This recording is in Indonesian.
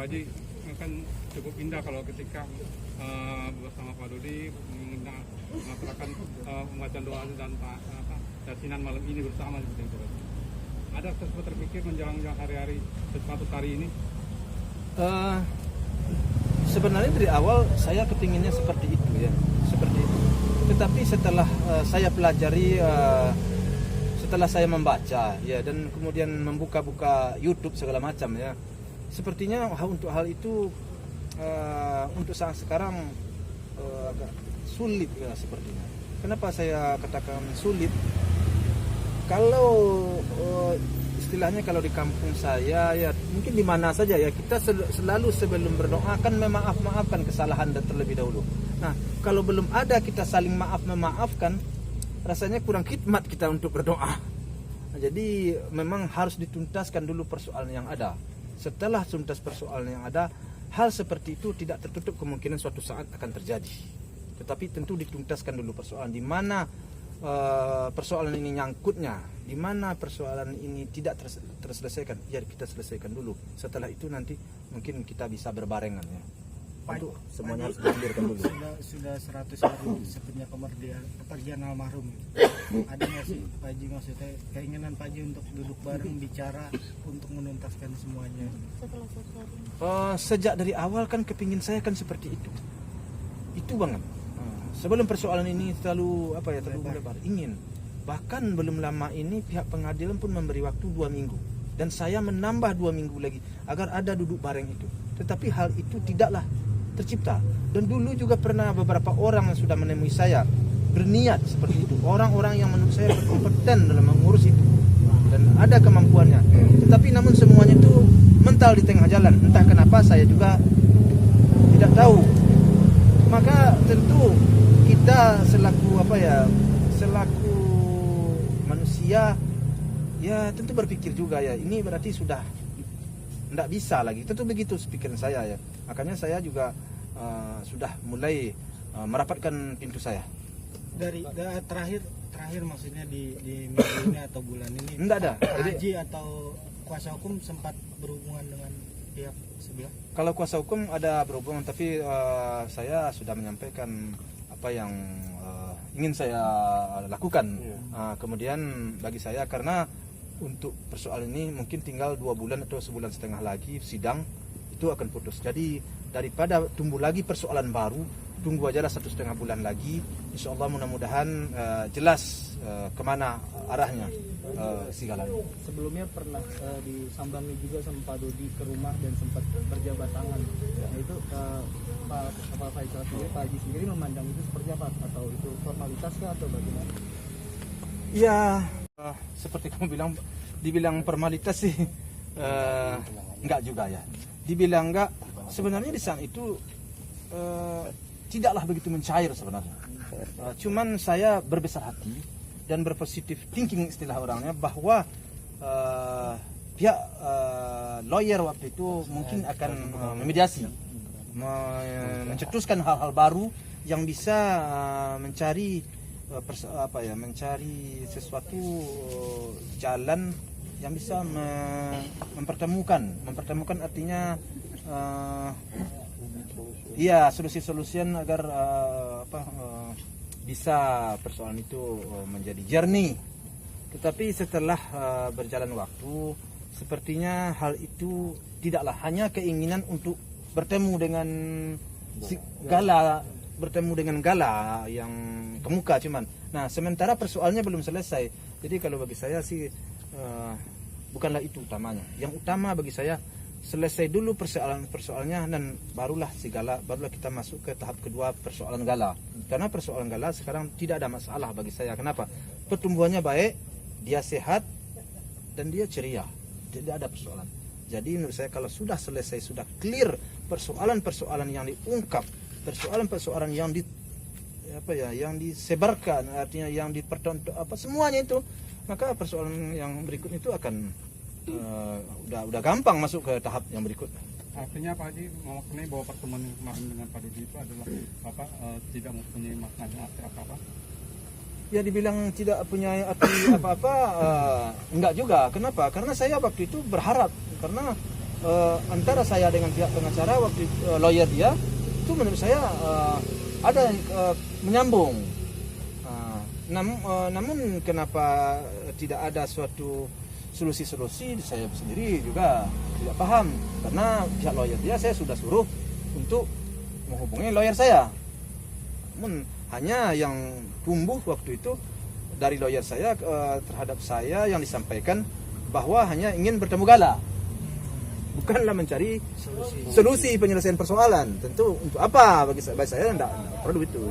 Pak Haji, kan cukup indah kalau ketika bersama Pak Dodi mengatakan pembacaan doa dan yasinan malam ini bersama seperti itu. Ada sesuatu terpikir menjelang hari-hari sesuatu hari ini? Sebenarnya dari awal saya kepinginnya seperti itu ya, seperti itu. Tetapi setelah saya pelajari, setelah saya membaca ya dan kemudian membuka-buka YouTube segala macam ya, sepertinya untuk hal itu untuk saat sekarang agak sulit ya sepertinya. Kenapa saya katakan sulit? Kalau istilahnya kalau di kampung saya ya mungkin di mana saja ya kita selalu sebelum berdoa kan memaaf-maafkan kesalahan dan terlebih dahulu. Nah kalau belum ada kita saling memaafkan, rasanya kurang khidmat kita untuk berdoa. Nah, jadi memang harus dituntaskan dulu persoalan yang ada. Setelah tuntas persoalan yang ada, hal seperti itu tidak tertutup kemungkinan suatu saat akan terjadi. Tetapi tentu dituntaskan dulu persoalan di mana persoalan ini nyangkutnya, di mana persoalan ini tidak terselesaikan, ya kita selesaikan dulu. Setelah itu nanti mungkin kita bisa berbarengan ya. Untuk semuanya harus diambilkan dulu. Sudah 100 hari sepenyak kepergian almarhum. Ada nggak sih Pak Haji maksudnya keinginan Pak Haji untuk duduk bareng bicara untuk menuntaskan semuanya? Sejak dari awal kan kepingin saya kan seperti itu banget. Sebelum persoalan ini terlalu lebar, ingin. Bahkan belum lama ini pihak pengadilan pun memberi waktu 2 minggu dan saya menambah 2 minggu lagi agar ada duduk bareng itu. Tetapi hal itu tidaklah tercipta. Dan dulu juga pernah beberapa orang yang sudah menemui saya berniat seperti itu. Orang-orang yang menurut saya berkompeten dalam mengurus itu dan ada kemampuannya. Tetapi namun semuanya itu mental di tengah jalan. Entah kenapa saya juga tidak tahu. Maka tentu kita selaku selaku manusia ya tentu berpikir juga ya ini berarti sudah tidak bisa lagi. Tentu begitu pikiran saya ya. Makanya saya juga sudah mulai merapatkan pintu saya. Dari terakhir maksudnya di minggu ini atau bulan ini Tidak ada. Haji atau kuasa hukum sempat berhubungan dengan pihak sebelah? Kalau kuasa hukum ada berhubungan, tapi saya sudah menyampaikan apa yang ingin saya lakukan. Kemudian bagi saya karena untuk persoalan ini mungkin tinggal 2 bulan atau sebulan setengah lagi sidang itu akan putus. Jadi daripada tumbuh lagi persoalan baru, tunggu aja lah 1,5 bulan lagi. Insya Allah mudah-mudahan jelas kemana arahnya segalanya. Sebelumnya pernah disambangi juga sama Pak Dodi ke rumah dan sempat berjabat tangan. Nah itu Pak Faisal sendiri, Pak Haji sendiri memandang itu seperti apa? Atau itu formalitas atau bagaimana? Ya seperti kamu bilang, dibilang formalitas sih enggak juga ya. Dibilang enggak, sebenarnya di saat itu tidaklah begitu mencair sebenarnya. Cuman saya berbesar hati dan berpositif thinking istilah orangnya bahwa pihak lawyer waktu itu mungkin akan memediasi, mencetuskan hal-hal baru yang bisa mencari mencari sesuatu jalan yang bisa mempertemukan artinya solusi-solusi agar bisa persoalan itu menjadi jernih. Tetapi setelah berjalan waktu, sepertinya hal itu tidaklah hanya keinginan untuk bertemu dengan Gala yang kemuka cuman. Nah, sementara persoalannya belum selesai. Jadi kalau bagi saya sih bukanlah itu utamanya. Yang utama bagi saya selesai dulu persoalannya dan barulah kita masuk ke tahap kedua persoalan Gala. Karena persoalan Gala sekarang tidak ada masalah bagi saya. Kenapa? Pertumbuhannya baik, dia sehat dan dia ceria. Tidak ada persoalan. Jadi menurut saya kalau sudah selesai, sudah clear persoalan-persoalan yang diungkap, persoalan-persoalan yang yang disebarkan, artinya yang dipertonton semuanya itu, maka persoalan yang berikut itu akan udah gampang masuk ke tahap yang berikutnya. Artinya Pak Haji memaknai bahwa pertemuan kemarin dengan Pak Dodi itu adalah tidak mempunyai makna apa-apa? Ya dibilang tidak punya arti apa-apa, enggak juga. Kenapa? Karena saya waktu itu berharap, karena antara saya dengan pihak pengacara waktu lawyer dia itu menurut saya ada menyambung. Namun kenapa tidak ada suatu solusi-solusi, saya sendiri juga tidak paham, karena pihak lawyer dia saya sudah suruh untuk menghubungi lawyer saya. Namun hanya yang tumbuh waktu itu dari lawyer saya terhadap saya yang disampaikan bahwa hanya ingin bertemu gala, bukanlah mencari solusi penyelesaian persoalan. Tentu untuk apa bagi saya tidak perlu itu.